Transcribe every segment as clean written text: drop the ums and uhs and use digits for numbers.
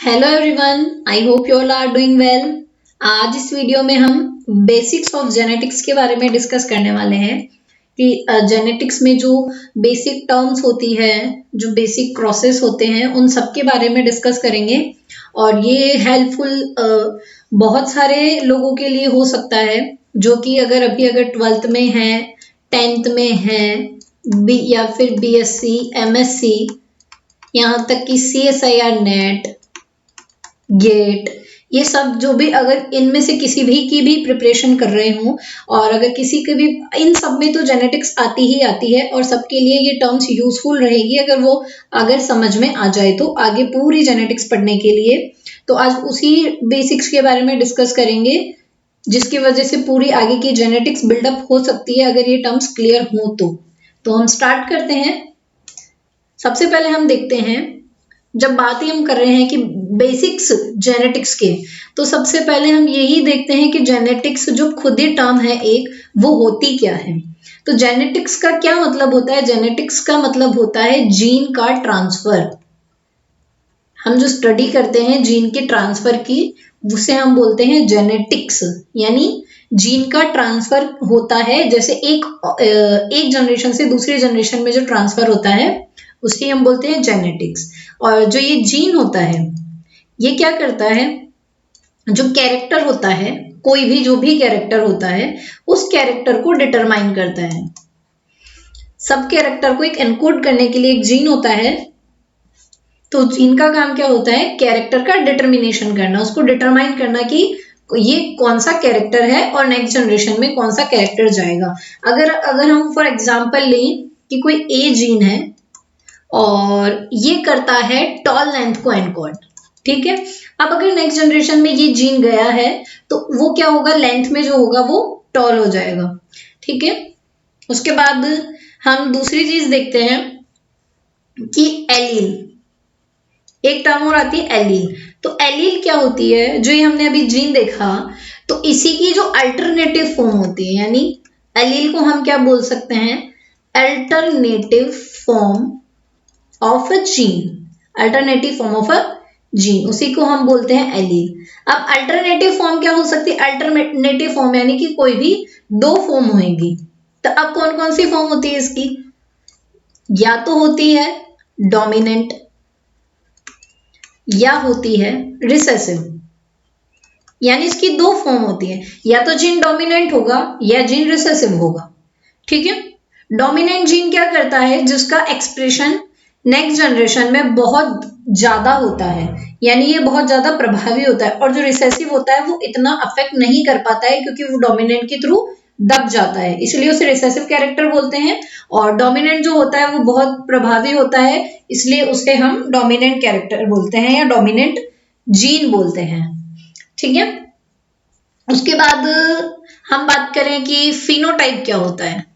Hello everyone, I hope you all are doing well. आज इस video में हम बेसिक्स ऑफ जेनेटिक्स के बारे में डिस्कस करने वाले हैं कि जेनेटिक्स में जो बेसिक टर्म्स होती है, जो बेसिक क्रॉसेस होते हैं, उन सब के बारे में डिस्कस करेंगे। और ये हेल्पफुल बहुत सारे लोगों के लिए हो सकता है जो कि अगर 12th में है, 10th में है, या फिर बीएससी, एमएससी, यहाँ तक कि सीएसआईआर नेट, गेट, ये सब जो भी अगर इनमें से किसी भी की भी प्रिपरेशन कर रहे हो, और अगर किसी के भी, इन सब में तो जेनेटिक्स आती ही आती है और सबके लिए ये टर्म्स यूजफुल रहेगी अगर समझ में आ जाए तो आगे पूरी जेनेटिक्स पढ़ने के लिए। तो आज उसी बेसिक्स के बारे में डिस्कस करेंगे जिसकी वजह से पूरी आगे की जेनेटिक्स बिल्डअप हो सकती है अगर ये टर्म्स क्लियर हो तो हम स्टार्ट करते हैं। सबसे पहले हम देखते हैं, जब बात ही हम कर रहे हैं कि बेसिक्स जेनेटिक्स के, तो सबसे पहले हम यही देखते हैं कि जेनेटिक्स जो खुद ही टर्म है एक, वो होती क्या है। तो जेनेटिक्स का क्या मतलब होता है? जेनेटिक्स का मतलब होता है जीन का ट्रांसफर। हम जो स्टडी करते हैं जीन के ट्रांसफर की, उसे हम बोलते हैं जेनेटिक्स। यानी जीन का ट्रांसफर होता है, जैसे एक जनरेशन से दूसरी जनरेशन में जो ट्रांसफर होता है उसे हम बोलते हैं जेनेटिक्स। और जो ये जीन होता है, ये क्या करता है, जो कैरेक्टर होता है, कोई भी जो भी कैरेक्टर होता है, उस कैरेक्टर को डिटरमाइन करता है। सब कैरेक्टर को एक एनकोड करने के लिए एक जीन होता है। तो जीन का काम क्या होता है? कैरेक्टर का डिटर्मिनेशन करना, उसको डिटरमाइन करना कि ये कौन सा कैरेक्टर है और नेक्स्ट जनरेशन में कौन सा कैरेक्टर जाएगा। अगर हम फॉर एग्जांपल लें कि कोई ए जीन है और ये करता है टॉल लेंथ को एनकोड, ठीक है। अब अगर नेक्स्ट जनरेशन में ये जीन गया है तो वो क्या होगा, लेंथ में जो होगा वो टॉल हो जाएगा, ठीक है। उसके बाद हम दूसरी चीज देखते हैं कि एलील, एक टर्म और आती है एलील। तो एलील क्या होती है? जो ये हमने अभी जीन देखा, तो इसी की जो अल्टरनेटिव फॉर्म होती है, यानी एलील को हम क्या बोल सकते हैं? Alternative form of a gene, alternative form of a gene, उसी को हम बोलते हैं एलील। अब अल्टरनेटिव फॉर्म क्या हो सकती है? अल्टरनेटिव फॉर्म यानी कि कोई भी दो फॉर्म होंगी। तो अब कौन कौन सी फॉर्म होती है इसकी? या तो होती है डोमिनेंट या होती है रिसेसिव। यानी इसकी दो फॉर्म होती है, या तो जीन डोमिनेंट होगा या जीन रिसेसिव होगा, ठीक है। डोमिनेंट जीन क्या करता है? जिसका एक्सप्रेशन नेक्स्ट जनरेशन में बहुत ज्यादा होता है, यानी ये बहुत ज्यादा प्रभावी होता है। और जो रिसेसिव होता है वो इतना अफेक्ट नहीं कर पाता है क्योंकि वो डोमिनेंट के थ्रू दब जाता है, इसलिए उसे रिसेसिव कैरेक्टर बोलते हैं। और डोमिनेंट जो होता है वो बहुत प्रभावी होता है, इसलिए उसे हम डोमिनेंट कैरेक्टर बोलते हैं या डोमिनेंट जीन बोलते हैं, ठीक है। उसके बाद हम बात करें कि फिनोटाइप क्या होता है।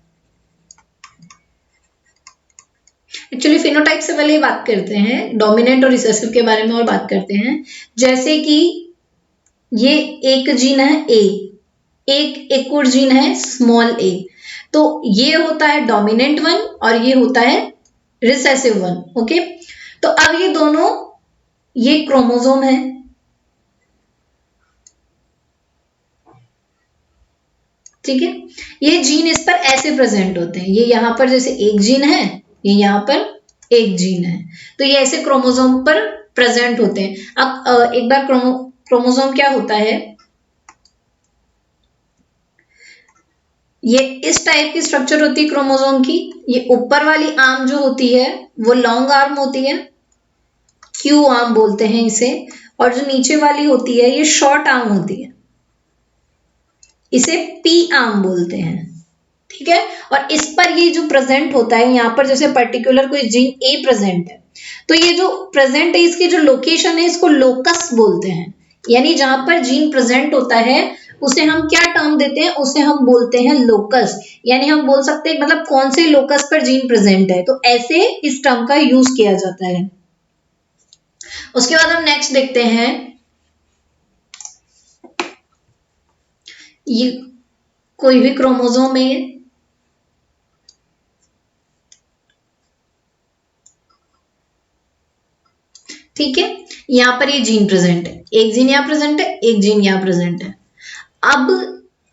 एक्चुअली फिनोटाइप से पहले बात करते हैं डोमिनेंट और रिसेसिव के बारे में और बात करते हैं। जैसे कि ये एक जीन है ए, एक और जीन है स्मॉल ए, तो ये होता है डोमिनेंट वन और ये होता है रिसेसिव वन, ओके। तो अब ये दोनों, ये क्रोमोसोम है, ठीक है। ये जीन इस पर ऐसे प्रेजेंट होते हैं, ये यहां पर जैसे एक जीन है, ये यहां पर एक जीन है, तो ये ऐसे क्रोमोसोम पर प्रेजेंट होते हैं। अब एक बार क्रोमोसोम क्या होता है, ये इस टाइप की स्ट्रक्चर होती है क्रोमोसोम की। ये ऊपर वाली आर्म जो होती है वो लॉन्ग आर्म होती है, क्यू आर्म बोलते हैं इसे। और जो नीचे वाली होती है ये शॉर्ट आर्म होती है, इसे पी आर्म बोलते हैं, ठीक है। और इस पर ये जो प्रेजेंट होता है, यहाँ पर जैसे पर्टिकुलर कोई जीन ए प्रेजेंट है, तो ये जो प्रेजेंट है इसकी जो लोकेशन है इसको लोकस बोलते हैं। यानी जहां पर जीन प्रेजेंट होता है उसे हम क्या टर्म देते हैं? उसे हम बोलते हैं लोकस। यानी हम बोल सकते हैं मतलब कौन से लोकस पर जीन प्रेजेंट है, तो ऐसे इस टर्म का यूज किया जाता है। उसके बाद हम नेक्स्ट देखते हैं, ये कोई भी क्रोमोसोम है, ठीक ठीक है, यहाँ पर ये जीन प्रेजेंट है, एक जीन यहाँ प्रेजेंट है, एक जीन यहाँ प्रेजेंट है। अब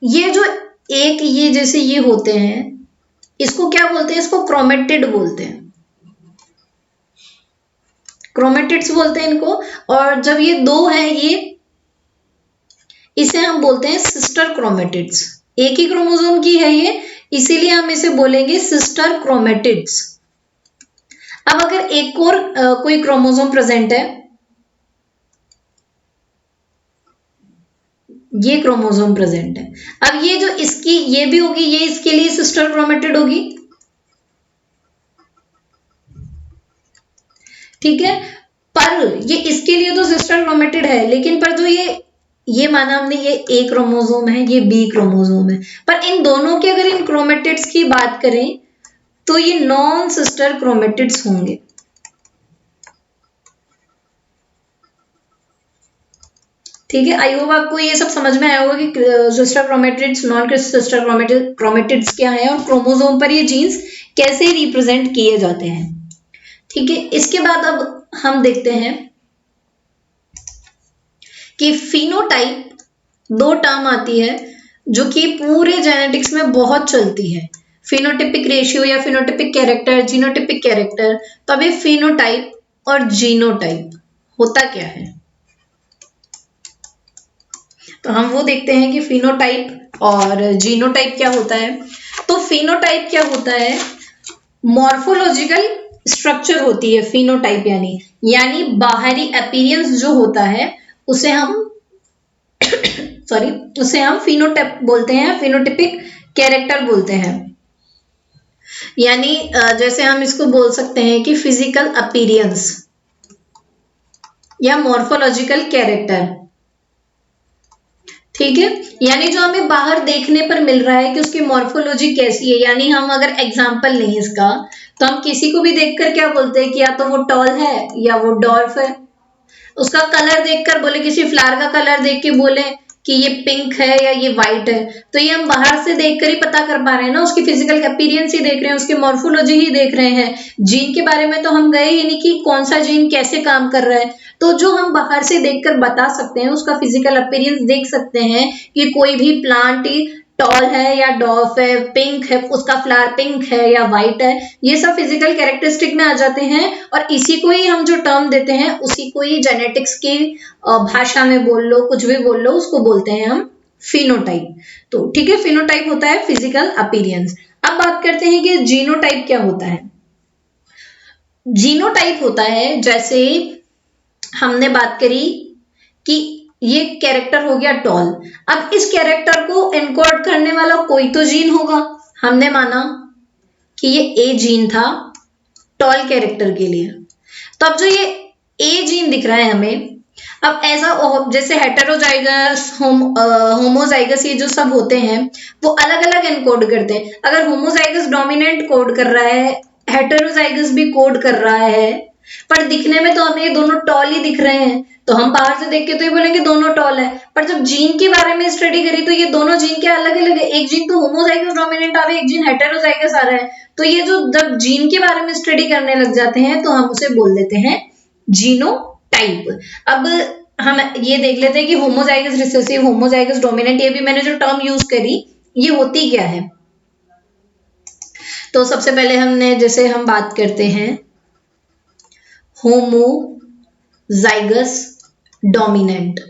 ये जो एक ये जैसे ये होते हैं, इसको क्या बोलते हैं? इसको क्रोमेटिड बोलते हैं, क्रोमेटिड्स बोलते हैं इनको। और जब ये दो हैं, ये इसे हम बोलते हैं सिस्टर क्रोमेटिड्स। एक ही क्रोमोसोम की है ये, इसीलिए हम इसे बोलेंगे सिस्टर क्रोमेटिड्स। अब अगर एक और कोई क्रोमोसोम प्रेजेंट है, ये क्रोमोसोम प्रेजेंट है, अब ये जो इसकी ये भी होगी, ये इसके लिए सिस्टर क्रोमेटिड होगी, ठीक है। पर ये इसके लिए तो सिस्टर क्रोमेटिड है, लेकिन पर जो ये माना हमने ये ए क्रोमोसोम है, ये बी क्रोमोसोम है, पर इन दोनों के अगर इन क्रोमेटिड्स की बात करें तो ये नॉन सिस्टर क्रोमेटिड्स होंगे। ठीक है, आई होप आपको ये सब समझ में आया होगा कि sister chromatids, non sister chromatids क्या है और क्रोमोसोम पर ये जीन्स कैसे रिप्रेजेंट किए जाते हैं। ठीक है, इसके बाद अब हम देखते हैं कि फिनोटाइप, दो टर्म आती है जो कि पूरे जेनेटिक्स में बहुत चलती है, फिनोटिपिक रेशियो या फिनोटिपिक कैरेक्टर, जीनोटिपिक कैरेक्टर। तो अब ये फिनोटाइप और जीनोटाइप होता क्या है, तो हम वो देखते हैं कि फिनोटाइप और जीनोटाइप क्या होता है। तो फिनोटाइप क्या होता है? मॉर्फोलॉजिकल स्ट्रक्चर होती है फिनोटाइप, यानी बाहरी अपीयरेंस जो होता है उसे हम उसे हम फिनोटाइप बोलते हैं, फिनोटिपिक कैरेक्टर बोलते हैं। यानी जैसे हम इसको बोल सकते हैं कि फिजिकल अपीयरेंस या मॉर्फोलॉजिकल कैरेक्टर। ठीक है, यानी जो हमें बाहर देखने पर मिल रहा है कि उसकी मॉर्फोलॉजी कैसी है। यानी हम अगर एग्जांपल लें इसका, तो हम किसी को भी देखकर क्या बोलते हैं कि या तो वो टॉल है या वो डॉर्फ है। उसका कलर देखकर बोले, किसी फ्लावर का कलर देख के बोले कि ये पिंक है या ये व्हाइट है, तो ये हम बाहर से देखकर ही पता कर पा रहे हैं ना, उसकी फिजिकल अपीयरेंस ही देख रहे हैं, उसकी मॉर्फोलॉजी ही देख रहे हैं। जीन के बारे में तो हम गए ही नहीं कि कौन सा जीन कैसे काम कर रहा है। तो जो हम बाहर से देखकर बता सकते हैं, उसका फिजिकल अपीयरेंस देख सकते हैं कि कोई भी प्लांट टॉल है या डॉर्फ है, पिंक है, उसका फ्लावर पिंक है या व्हाइट है, ये सब फिजिकल कैरेक्टरिस्टिक में आ जाते हैं। और इसी को ही हम जो टर्म देते हैं, उसी को ही जेनेटिक्स की भाषा में बोल लो, कुछ भी बोल लो, उसको बोलते हैं हम फिनोटाइप। तो ठीक है, फिनोटाइप होता है फिजिकल अपीयरेंस। अब बात करते हैं कि जीनोटाइप क्या होता है। जीनोटाइप होता है, जैसे हमने बात करी कि ये कैरेक्टर हो गया टॉल, अब इस कैरेक्टर को एनकोड करने वाला कोई तो जीन होगा। हमने माना कि ये ए जीन था टॉल कैरेक्टर के लिए, तो अब जो ये ए जीन दिख रहा है हमें, अब ऐसा जैसे हेटेरोजाइगस, होमोजाइगस, ये जो सब होते हैं वो अलग अलग एनकोड करते हैं। अगर होमोजाइगस डोमिनेंट कोड कर रहा है, हेटेरोजाइगस भी कोड कर रहा है, पर दिखने में तो हमें ये दोनों टॉल ही दिख रहे हैं, तो हम बाहर से देख के तो ये बोलेंगे दोनों टॉल है। पर जब जीन के बारे में स्टडी करी तो ये दोनों जीन क्या अलग अलग है, एक जीन तो होमोजाइगस डोमिनेंट आ रहा है, एक जीन हेटेरोजाइगस आ रहा है। तो ये जो जब जीन के बारे में स्टडी करने लग जाते हैं तो हम उसे बोल देते हैं जीनोटाइप। अब हम ये देख लेते हैं कि होमोजाइगस रिसेसिव, होमोजाइगस डोमिनेंट, ये भी मैंने जो टर्म यूज करी ये होती क्या है। तो सबसे पहले हमने जैसे हम बात करते हैं होमोजाइगस डोमिनेंट,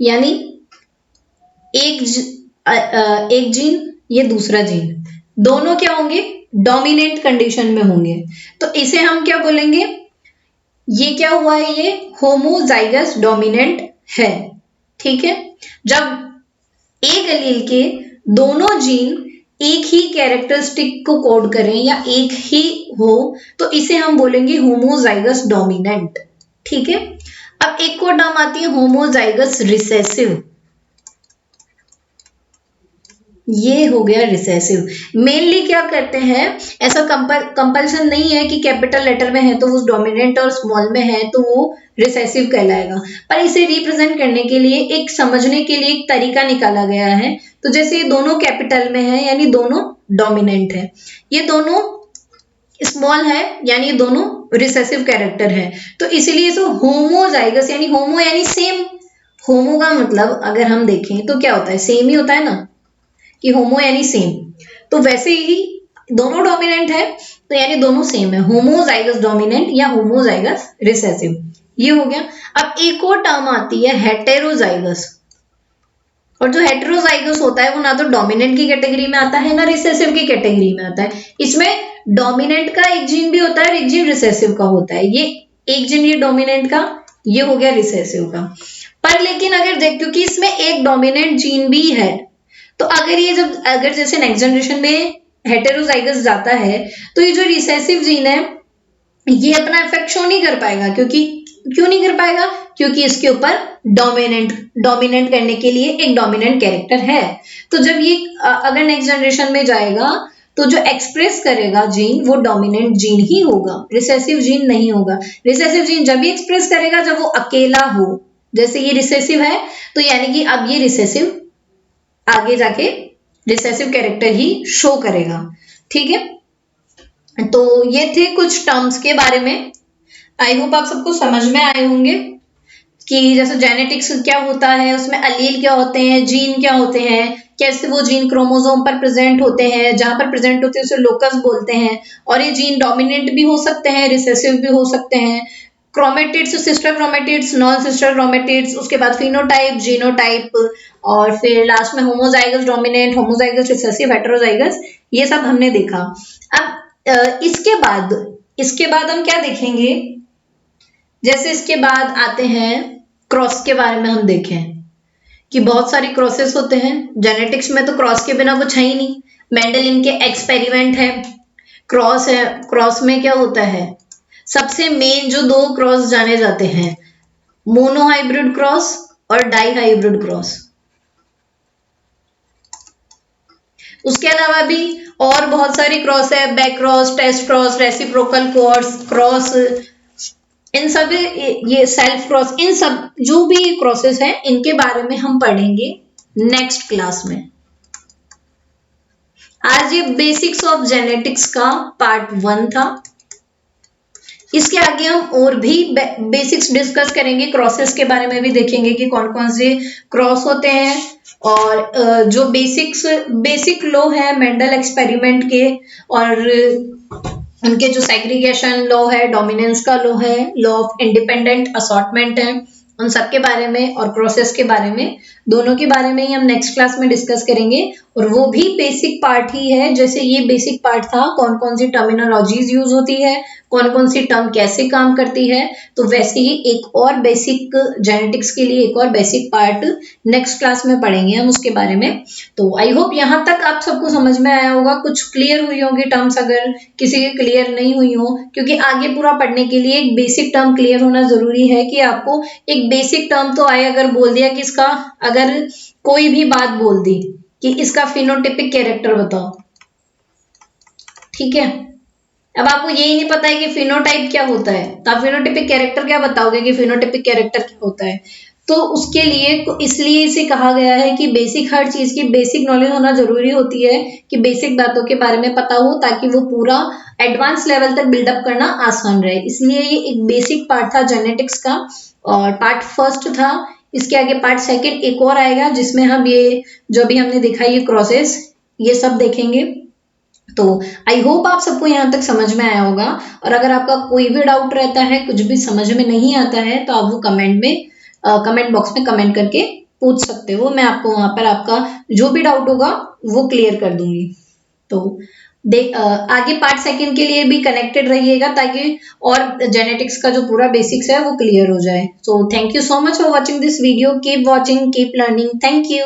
यानी एक जीन ये दूसरा जीन, दोनों क्या होंगे, डोमिनेंट कंडीशन में होंगे। तो इसे हम क्या बोलेंगे, ये क्या हुआ है, ये होमोजाइगस डोमिनेंट है। ठीक है, जब एक एलील के दोनों जीन एक ही कैरेक्टरिस्टिक को कोड करें या एक ही हो, तो इसे हम बोलेंगे होमोजाइगस डोमिनेंट। ठीक है, अब एक और टर्म आती है होमोजाइगस रिसेसिव, ये हो गया रिसेसिव। मेनली क्या करते हैं, ऐसा कंपल्सन नहीं है कि कैपिटल लेटर में है तो वो डोमिनेंट और स्मॉल में है तो वो रिसेसिव कहलाएगा, पर इसे रिप्रेजेंट करने के लिए एक समझने के लिए एक तरीका निकाला गया है। तो जैसे ये दोनों कैपिटल में है यानी दोनों डोमिनेंट है, ये दोनों स्मॉल है यानी ये दोनों रिसेसिव कैरेक्टर है, तो इसीलिए इसको होमोजाइगस यानी होमो यानी सेम। होमो का मतलब अगर हम देखें तो क्या होता है, सेम ही होता है ना, कि होमो यानी सेम। तो वैसे ही दोनों डोमिनेंट है तो यानी दोनों सेम है, होमोजाइगस डोमिनेंट या होमोजाइगस रिसेसिव, ये हो गया। अब एक और टर्म आती है हेटेरोजाइगस, और जो हेटेरोजाइगस होता है वो ना तो डोमिनेंट की कैटेगरी में आता है ना रिसेसिव की कैटेगरी में आता है। इसमें डोमिनेंट का एक जीन भी होता है और एक जीन रिसेसिव का होता है। ये एक जीन ये डोमिनेंट का, ये हो गया रिसेसिव का। पर लेकिन अगर देख, क्योंकि इसमें एक डोमिनेंट जीन भी है, तो अगर ये जब अगर जैसे नेक्स्ट जनरेशन में हेटेरोजाइगस जाता है तो ये जो रिसेसिव जीन है ये अपना इफेक्ट शो नहीं कर पाएगा। क्योंकि क्यों नहीं कर पाएगा, क्योंकि इसके ऊपर डोमिनेंट करने के लिए एक डोमिनेंट कैरेक्टर है। तो जब ये अगर नेक्स्ट जनरेशन में जाएगा तो जो एक्सप्रेस करेगा जीन वो डोमिनेंट जीन ही होगा, रिसेसिव जीन नहीं होगा। रिसेसिव जीन जब भी एक्सप्रेस करेगा जब वो अकेला हो, जैसे ये रिसेसिव है तो यानी कि अब ये रिसेसिव आगे जाके रिसेसिव कैरेक्टर ही शो करेगा, ठीक है। तो ये थे कुछ टर्म्स के बारे में। आई होप आप सबको समझ में आए होंगे कि जैसे जेनेटिक्स क्या होता है, उसमें अलील क्या होते हैं, जीन क्या होते हैं, कैसे वो जीन क्रोमोसोम पर प्रेजेंट होते हैं, जहां पर प्रेजेंट होते हैं उसे लोकस बोलते हैं। और ये जीन डोमिनेंट भी हो सकते हैं, रिसेसिव भी हो सकते हैं। Chromatids, sister chromatids, non sister chromatids, उसके बाद फिनोटाइप, जीनोटाइप, और फिर लास्ट में homozygous dominant, homozygous recessive, heterozygous, ये सब हमने देखा। अब इसके बाद हम क्या देखेंगे, जैसे इसके बाद आते हैं क्रॉस के बारे में हम देखें कि बहुत सारे क्रॉसेस होते हैं जेनेटिक्स में, तो क्रॉस के बिना कुछ है ही नहीं। मेंडलिन के एक्सपेरिमेंट है, क्रॉस है। क्रॉस में क्या होता है, सबसे मेन जो दो क्रॉस जाने जाते हैं, मोनोहाइब्रिड क्रॉस और डाइहाइब्रिड क्रॉस। उसके अलावा भी और बहुत सारी क्रॉस है, back cross, test cross, reciprocal cross, इन सब, ये सेल्फ क्रॉस, इन सब जो भी क्रॉसेस हैं इनके बारे में हम पढ़ेंगे नेक्स्ट क्लास में। आज ये बेसिक्स ऑफ जेनेटिक्स का पार्ट 1 था। इसके आगे हम और भी बेसिक्स डिस्कस करेंगे, क्रॉसेस के बारे में भी देखेंगे कि कौन कौन से क्रॉस होते हैं, और जो बेसिक लॉ है मेंडल एक्सपेरिमेंट के, और उनके जो सेग्रीगेशन लॉ है, डोमिनेंस का लॉ है, लॉ ऑफ इंडिपेंडेंट असॉर्टमेंट है, उन सब के बारे में और प्रोसेस के बारे में, दोनों के बारे में ही हम नेक्स्ट क्लास में डिस्कस करेंगे। और वो भी बेसिक पार्ट ही है, जैसे ये बेसिक पार्ट था, कौन कौन सी टर्मिनोलॉजीज यूज होती है, कौन कौन सी टर्म कैसे काम करती है, तो वैसे ही एक और बेसिक जेनेटिक्स के लिए एक और बेसिक पार्ट नेक्स्ट क्लास में पढ़ेंगे हम उसके बारे में। तो आई होप यहाँ तक आप सबको समझ में आया होगा, कुछ क्लियर हुई होंगी टर्म्स, अगर किसी की क्लियर नहीं हुई हो, क्योंकि आगे पूरा पढ़ने के लिए एक बेसिक टर्म क्लियर होना जरूरी है कि आपको एक बेसिक टर्म तो आए। अगर बोल दिया कि इसका, अगर कोई भी बात बोल दी कि इसका फिनोटिपिक कैरेक्टर बताओ, ठीक है, अब आपको यही नहीं पता है कि फिनोटाइप क्या होता है, तो आप फिनोटिपिक कैरेक्टर क्या बताओगे कि फिनोटिपिक कैरेक्टर क्या होता है। तो उसके लिए, इसलिए इसे कहा गया है कि बेसिक, हर चीज की बेसिक नॉलेज होना जरूरी होती है, कि बेसिक बातों के बारे में पता हो ताकि वो पूरा एडवांस लेवल तक बिल्डअप करना आसान रहे। इसलिए ये एक बेसिक पार्ट था जेनेटिक्स का, और पार्ट 1 था। इसके आगे पार्ट 2 एक और आएगा जिसमें हम ये जो भी हमने देखा, ये क्रॉसेस, ये सब देखेंगे। तो आई होप आप सबको यहाँ तक समझ में आया होगा, और अगर आपका कोई भी डाउट रहता है, कुछ भी समझ में नहीं आता है, तो आप वो कमेंट बॉक्स में कमेंट करके पूछ सकते हो। मैं आपको वहां पर आपका जो भी डाउट होगा वो क्लियर कर दूंगी। तो आगे पार्ट 2 के लिए भी कनेक्टेड रहिएगा, ताकि और जेनेटिक्स का जो पूरा बेसिक्स है वो क्लियर हो जाए। So thank you so much for watching this video, keep watching, keep learning, thank you.